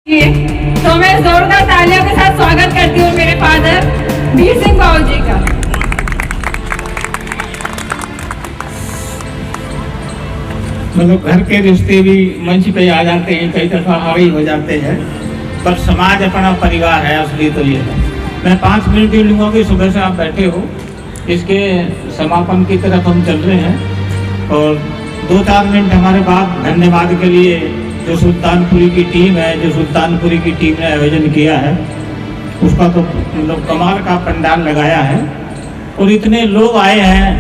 तो मैं जोरदार तालियों के साथ स्वागत करती हूँ मेरे फादर वीर सिंह बाबू जी का। मतलब घर के रिश्ते भी मंच पे आ जाते हैं, कई दफा हावी हो जाते हैं, पर समाज अपना परिवार है, असली तो ये है। मैं 5 मिनट ही लूँगा कि सुबह से आप बैठे हो, इसके समापन की तरफ हम चल रहे हैं और 2-4 मिनट हमारे बाद धन्यवाद के लिए जो सुल्तानपुरी की टीम है, जो सुल्तानपुरी की टीम ने आयोजन किया है, उसका तो मतलब कमाल का पंडाल लगाया है और इतने लोग आए हैं,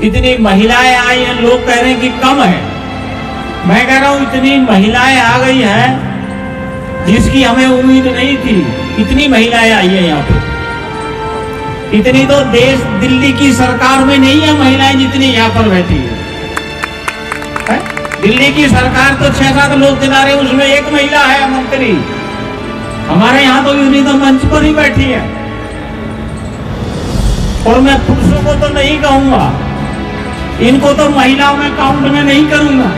इतनी महिलाएं आई हैं। लोग कह रहे हैं कि कम है, मैं कह रहा हूँ इतनी महिलाएं आ गई हैं जिसकी हमें उम्मीद नहीं थी। इतनी महिलाएं आई है यहाँ पे, इतनी तो देश दिल्ली की सरकार में नहीं है महिलाएं जितनी यहाँ पर बैठी है। दिल्ली की सरकार तो 6-7 लोग चला रहे, उसमें एक महिला है मंत्री। हमारे यहाँ तो इतनी तो मंच पर ही बैठी है। और मैं पुरुषों को तो नहीं कहूंगा, इनको तो महिलाओं में काउंट में नहीं करूंगा।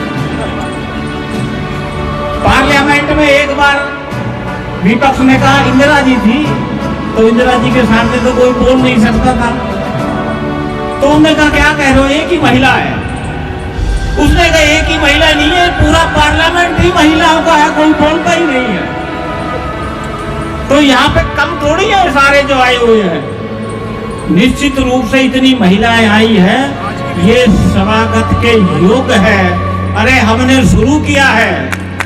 पार्लियामेंट में एक बार विपक्ष ने कहा इंदिरा जी थी, तो इंदिरा जी के सामने तो कोई बोल नहीं सकता था, तो उन्होंने कहा क्या कह रहे हो, एक ही महिला है। उसने कहा एक ही महिला नहीं है, पूरा पार्लियामेंट ही महिलाओं का है, कोई बोलता ही नहीं है। तो यहाँ पे कम थोड़ी है सारे जो आए हुए हैं। निश्चित रूप से इतनी महिलाएं आई है, ये स्वागत के योग्य है। अरे हमने शुरू किया है,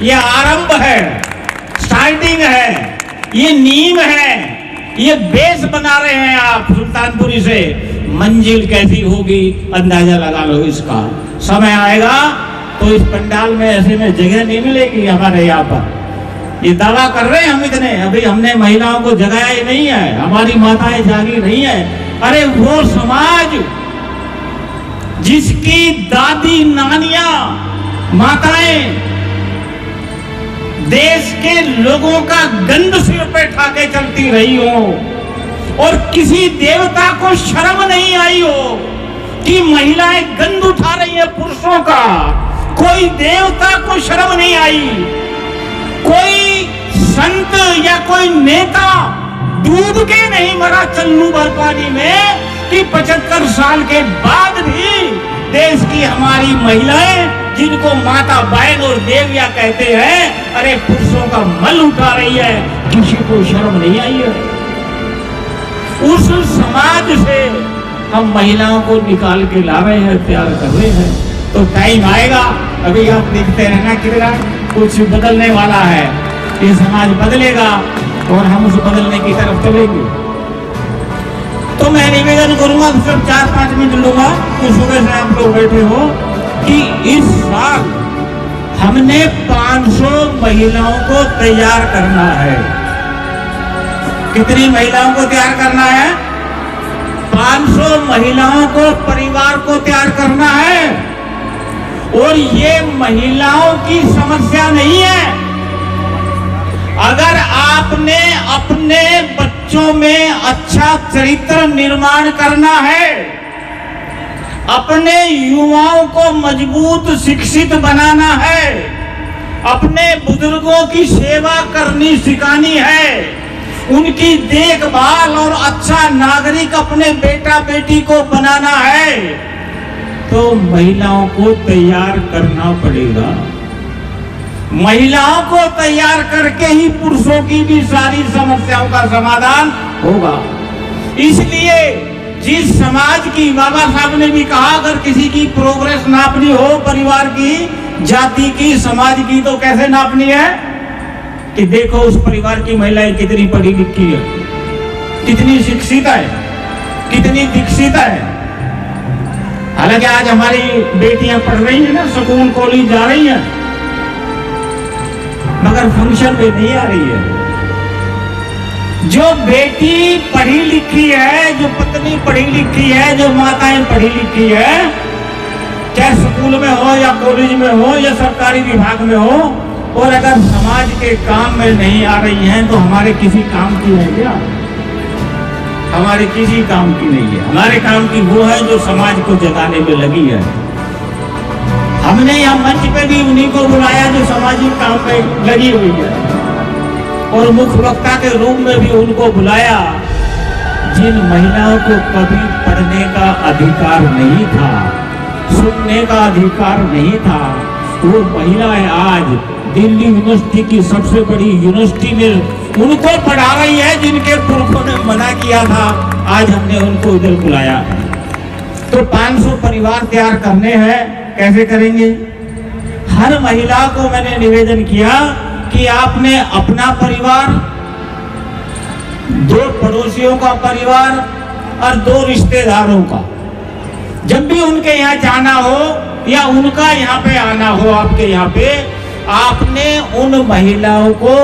ये आरंभ है, स्टार्टिंग है, ये नींव है, ये बेस बना रहे हैं आप। सुल्तानपुरी से मंजिल कैसी होगी अंदाजा लगा लो इसका। समय आएगा तो इस पंडाल में ऐसे में जगह नहीं मिलेगी हमारे यहाँ पर। ये दावा कर रहे हैं हम इतने, अभी हमने महिलाओं को जगाया ही नहीं है, हमारी माताएं जागी नहीं है। अरे वो समाज जिसकी दादी नानियां माताएं देश के लोगों का गंद सिर पे ठाके चलती रही हो और किसी देवता को शर्म नहीं आई हो कि महिलाएं गंद उठा रही है पुरुषों का, कोई देवता को शर्म नहीं आई, कोई संत या कोई नेता डूब के नहीं मरा चन्नू भर पानी में कि 75 साल के बाद भी देश की हमारी महिलाएं जिनको माता बहन और देविया कहते हैं, अरे पुरुषों का मल उठा रही है, किसी को शर्म नहीं आई है। उस समाज से हम महिलाओं को निकाल के ला रहे हैं, तैयार कर रहे हैं। तो टाइम आएगा, अभी आप देखते रहना कितना कुछ बदलने वाला है। ये समाज बदलेगा और हम उस बदलने की तरफ चलेंगे। तो मैं निवेदन करूंगा, सिर्फ 4-5 मिनट लूंगा, तो सुबह से आप लोग बैठे हो कि इस साल हमने 500 महिलाओं को तैयार करना है। कितनी महिलाओं को तैयार करना है? 500 महिलाओं को, परिवार को तैयार करना है। और ये महिलाओं की समस्या नहीं है। अगर आपने अपने बच्चों में अच्छा चरित्र निर्माण करना है, अपने युवाओं को मजबूत शिक्षित बनाना है, अपने बुजुर्गों की सेवा करनी सिखानी है, उनकी देखभाल और अच्छा नागरिक अपने बेटा बेटी को बनाना है, तो महिलाओं को तैयार करना पड़ेगा। महिलाओं को तैयार करके ही पुरुषों की भी सारी समस्याओं का समाधान होगा। इसलिए जिस समाज की, बाबा साहब ने भी कहा, अगर किसी की प्रोग्रेस नापनी हो परिवार की, जाति की, समाज की, तो कैसे नापनी है कि देखो उस परिवार की महिलाएं कितनी पढ़ी लिखी है, कितनी शिक्षित है, कितनी दीक्षित है। हालांकि आज हमारी बेटियां पढ़ रही है ना, स्कूल कॉलेज जा रही हैं, मगर फंक्शन पे नहीं आ रही है। जो बेटी पढ़ी लिखी है, जो पत्नी पढ़ी लिखी है, जो माताएं पढ़ी लिखी है, चाहे स्कूल में हो या कॉलेज में हो या सरकारी विभाग में हो, और अगर समाज के काम में नहीं आ रही हैं, तो हमारे किसी काम की है क्या? हमारे किसी काम की नहीं है। हमारे काम की वो है जो समाज को जगाने में लगी है। हमने यहाँ मंच पे भी उन्हीं को बुलाया जो सामाजिक काम में लगी हुई है। और मुख्य वक्ता के रूप में भी उनको बुलाया जिन महिलाओं को कभी पढ़ने का अधिकार नहीं था, सुनने का अधिकार नहीं था, वो महिलाएं आज दिल्ली यूनिवर्सिटी की सबसे बड़ी यूनिवर्सिटी में उनको पढ़ा रही है जिनके पुरखों ने मना किया था। आज हमने उनको इधर बुलाया है। तो 500 परिवार तैयार करने हैं, कैसे करेंगे? हर महिला को मैंने निवेदन किया कि आपने अपना परिवार, 2 पड़ोसियों का परिवार और 2 रिश्तेदारों का, जब भी उनके यहाँ जाना हो या उनका यहाँ पे आना हो, आपके यहाँ पे, आपने उन महिलाओं को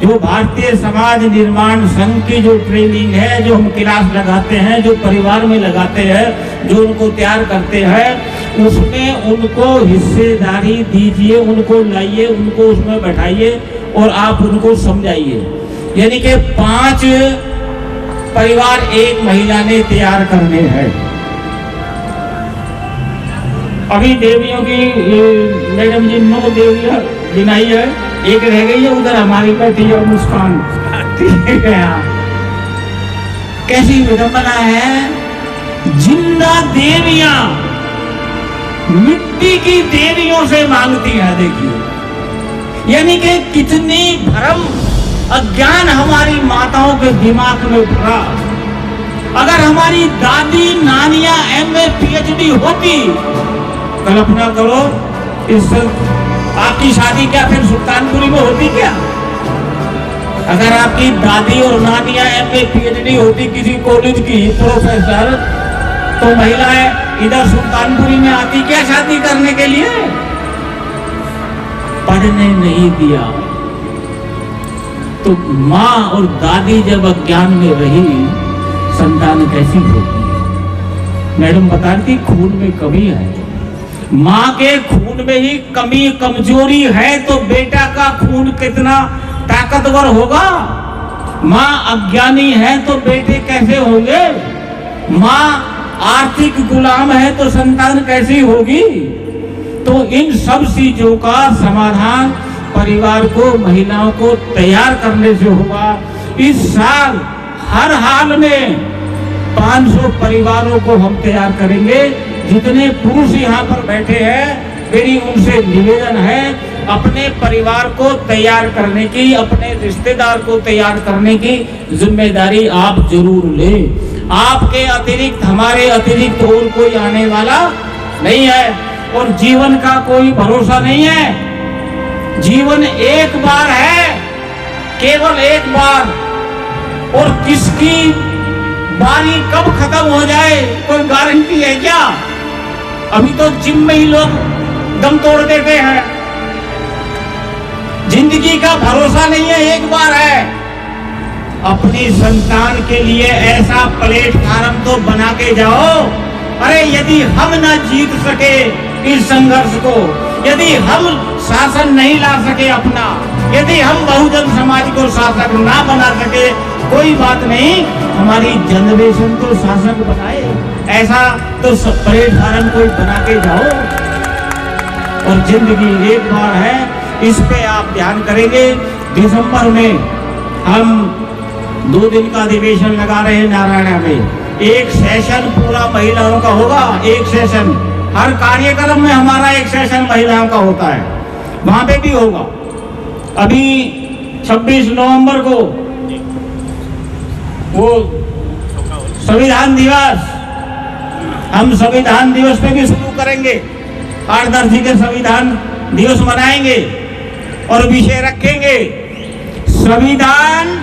जो भारतीय समाज निर्माण संघ की जो ट्रेनिंग है, जो हम क्लास लगाते हैं, जो परिवार में लगाते हैं, जो उनको तैयार करते हैं, उसमें उनको हिस्सेदारी दीजिए, उनको लाइए, उनको उसमें बैठाइए और आप उनको समझाइए। यानी कि 5 परिवार एक महिला ने तैयार करने हैं। अभी देवियों की मैडम जी 9 देवियां गिनाई है, एक रह गई है उधर हमारी बैठी है मुस्कान। ठीक है, कैसी विडंबना है। जिंदा देवियां मिट्टी की देवियों से मांगती है। देखिए, यानी कि कितनी भ्रम अज्ञान हमारी माताओं के दिमाग में भरा। अगर हमारी दादी नानियां MA PhD होती, कल्पना करो इस आपकी शादी क्या फिर सुल्तानपुरी में होती क्या? अगर आपकी दादी और नानियां MA PhD होती किसी कॉलेज की प्रोफेसर, तो महिलाएं इधर सुल्तानपुरी में आती क्या शादी करने के लिए? पढ़ने नहीं दिया। तो माँ और दादी जब अज्ञान में रही, संतान कैसी होती है? मैडम बताती खून में कमी है। माँ के खून में ही कमी कमजोरी है तो बेटा का खून कितना ताकतवर होगा। माँ अज्ञानी है तो बेटे कैसे होंगे? माँ आर्थिक गुलाम है तो संतान कैसी होगी? तो इन सब चीजों का समाधान परिवार को, महिलाओं को तैयार करने से होगा। इस साल हर हाल में 500 परिवारों को हम तैयार करेंगे। जितने पुरुष यहाँ पर बैठे हैं, मेरी उनसे निवेदन है, अपने परिवार को तैयार करने की, अपने रिश्तेदार को तैयार करने की जिम्मेदारी आप जरूर लें। आपके अतिरिक्त, हमारे अतिरिक्त और कोई आने वाला नहीं है और जीवन का कोई भरोसा नहीं है। जीवन एक बार है, केवल एक बार, और किसकी बारी कब खत्म हो जाए कोई गारंटी है क्या? अभी तो जिम में ही लोग दम तोड़ देते हैं। जिंदगी का भरोसा नहीं है, एक बार है। अपनी संतान के लिए ऐसा प्लेटफार्म तो बना के जाओ। अरे यदि हम ना जीत सके इस संघर्ष को, यदि हम शासन नहीं ला सके अपना, यदि हम बहुजन समाज को शासक ना बना सके, कोई बात नहीं, हमारी जनरेशन तो शासक बनाए। ऐसा तो प्लेटफार्म कोई बना के जाओ। और जिंदगी एक बार है, इस पे आप ध्यान करेंगे। दिसंबर में हम 2 दिन का अधिवेशन लगा रहे हैं नारायणा में। एक सेशन पूरा महिलाओं का होगा, एक सेशन। हर कार्यक्रम में हमारा एक सेशन महिलाओं का होता है, वहां पे भी होगा। अभी 26 नवंबर को वो संविधान दिवस, हम संविधान दिवस पे भी शुरू करेंगे। 8 दर्जी के संविधान दिवस मनाएंगे और विषय रखेंगे संविधान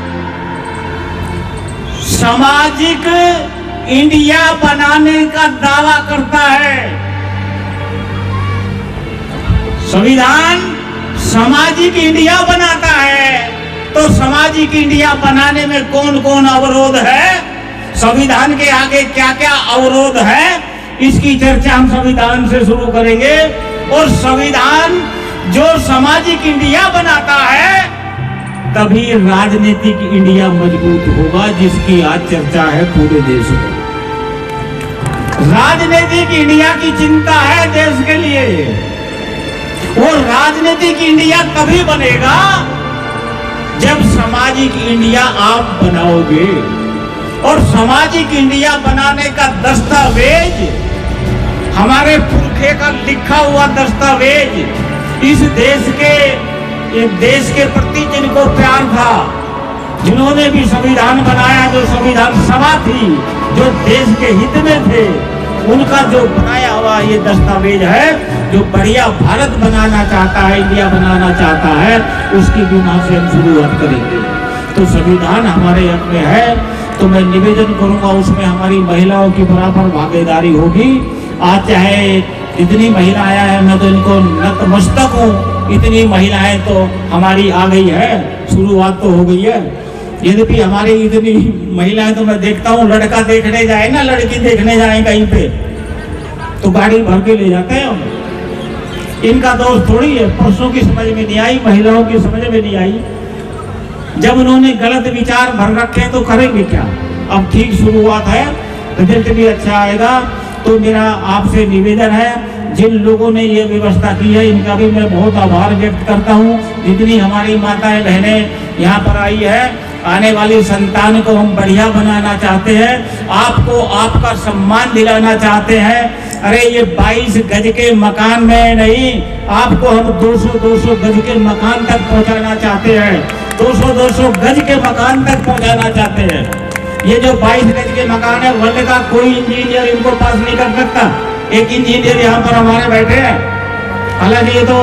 सामाजिक इंडिया बनाने का दावा करता है। संविधान सामाजिक इंडिया बनाता है, तो सामाजिक इंडिया बनाने में कौन कौन अवरोध है, संविधान के आगे क्या क्या अवरोध है, इसकी चर्चा हम संविधान से शुरू करेंगे। और संविधान जो सामाजिक इंडिया बनाता है, तभी राजनीतिक इंडिया मजबूत होगा, जिसकी आज चर्चा है पूरे देश में। राजनीतिक इंडिया की चिंता है देश के लिए। वो राजनीतिक इंडिया तभी बनेगा जब सामाजिक इंडिया आप बनाओगे, और सामाजिक इंडिया बनाने का दस्तावेज, हमारे पुरखे का लिखा हुआ दस्तावेज, इस देश के प्रति जिनको प्यार था, जिन्होंने भी संविधान बनाया, जो संविधान सभा थी, जो देश के हित में थे, उनका जो बनाया हुआ ये दस्तावेज है, जो बढ़िया भारत बनाना चाहता है, इंडिया बनाना चाहता है, उसकी भी वहां से हम शुरुआत करेंगे। तो संविधान हमारे हक में है, तो मैं निवेदन करूंगा उसमें हमारी महिलाओं की बराबर भागीदारी होगी। आज चाहे इतनी महिलाएं हैं, मैं तो इनको नतमस्तक हूँ, इतनी महिलाएं तो हमारी आ गई है, शुरुआत तो हो गई है। यद्यपि हमारी इतनी महिलाएं, तो मैं देखता हूँ लड़का देखने जाए ना, लड़की देखने जाए कहीं पे, तो गाड़ी भर के ले जाते हैं हम। इनका दोष थोड़ी है, पुरुषों की समझ में नहीं आई, महिलाओं की समझ में नहीं आई। जब उन्होंने गलत विचार भर रखे हैं तो करेंगे क्या। अब ठीक शुरुआत है, रिजल्ट भी अच्छा आएगा। तो मेरा आपसे निवेदन है, जिन लोगों ने ये व्यवस्था की है, इनका भी मैं बहुत आभार व्यक्त करता हूँ। जितनी हमारी माताएं बहनें यहाँ पर आई है, आने वाली संतान को हम बढ़िया बनाना चाहते हैं, आपको आपका सम्मान दिलाना चाहते हैं। अरे ये 22 गज के मकान में नहीं, आपको हम 200 गज के मकान तक पहुँचाना चाहते हैं, 200 गज के मकान तक पहुँचाना चाहते हैं। ये जो 22 गज के मकान है, वर्ल्ड का कोई इंजीनियर इनको पास नहीं कर सकता। एक इंजीनियर यहाँ पर हमारे बैठे हैं, हालांकि ये तो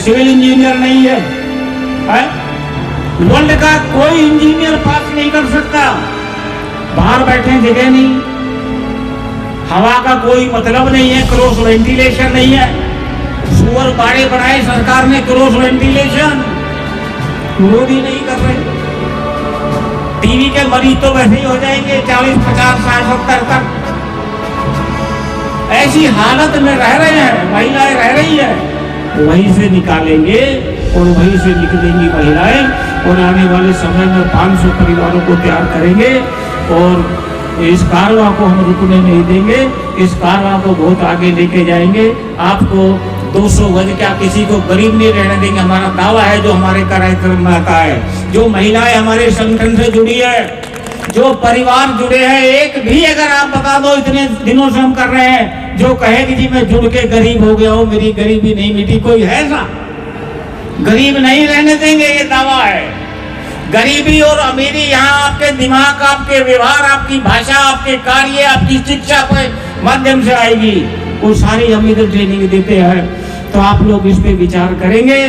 सिविल इंजीनियर नहीं है, वर्ल्ड का कोई इंजीनियर पास नहीं कर सकता। बाहर बैठे, जगह नहीं, हवा का कोई मतलब नहीं है, क्रॉस वेंटिलेशन नहीं है। सुअर बाड़े बनाए सरकार ने क्रॉस वेंटिलेशन, वो भी नहीं कर रहे। टीवी के मरीज तो वैसे ही हो जाएंगे 40, 50, 60, 70 तक। ऐसी हालत में रह रहे हैं, महिलाएं रह रही है, वहीं से निकालेंगे और वहीं से निकलेंगी महिलाएं, और आने वाले समय में 500 परिवारों को तैयार करेंगे, और इस कारवां को हम रुकने नहीं देंगे, इस कारवां को बहुत आगे लेके जाएंगे। आपको 200 गज क्या, किसी को गरीब नहीं रहने देंगे, हमारा दावा है जो हमारे कार्यक्रम में आता है। जो महिलाएं हमारे संगठन से जुड़ी है, जो परिवार जुड़े हैं, एक भी अगर आप बता दो, इतने दिनों से हम कर रहे हैं, जो कहे कि जी मैं जुड़ के गरीब हो गया हूँ, मेरी गरीबी नहीं मिटी, कोई है ऐसा? गरीब नहीं रहने देंगे, ये दावा है। गरीबी और अमीरी यहाँ आपके दिमाग, आपके व्यवहार, आपकी भाषा, आपके कार्य, आपकी शिक्षा के माध्यम से आएगी। वो सारी हम इधर ट्रेनिंग देते हैं, तो आप लोग इस पे विचार करेंगे।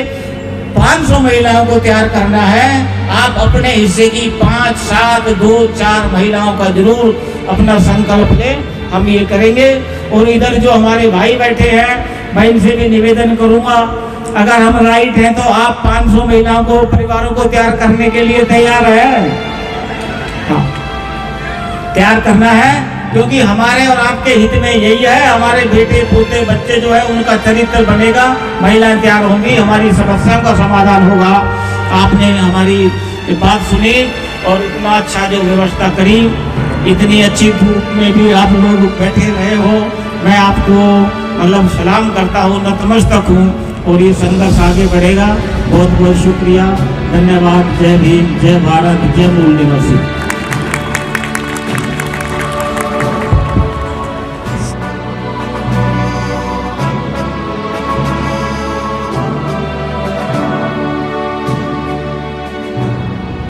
500 महिलाओं को तैयार करना है, आप अपने हिस्से की 5, 7, 2, 4 महिलाओं का जरूर अपना संकल्प लें, हम ये करेंगे। और इधर जो हमारे भाई बैठे हैं, मैं इनसे भी निवेदन करूंगा, अगर हम राइट हैं तो आप 500 महिलाओं को, परिवारों को तैयार करने के लिए तैयार है? हाँ, तैयार करना है, क्योंकि हमारे और आपके हित में यही है। हमारे बेटे पोते बच्चे जो है, उनका चरित्र बनेगा, महिलाएं तैयार होंगी, हमारी समस्याओं का समाधान होगा। आपने हमारी बात सुनी और इतना अच्छा जो व्यवस्था करी, इतनी अच्छी धूप में भी आप लोग बैठे रहे हो, मैं आपको मतलब सलाम करता हूँ, नतमस्तक हूँ, और ये संघर्ष आगे बढ़ेगा। बहुत बहुत शुक्रिया, धन्यवाद। जय भीम, जय भारत, जय मूल निवासी।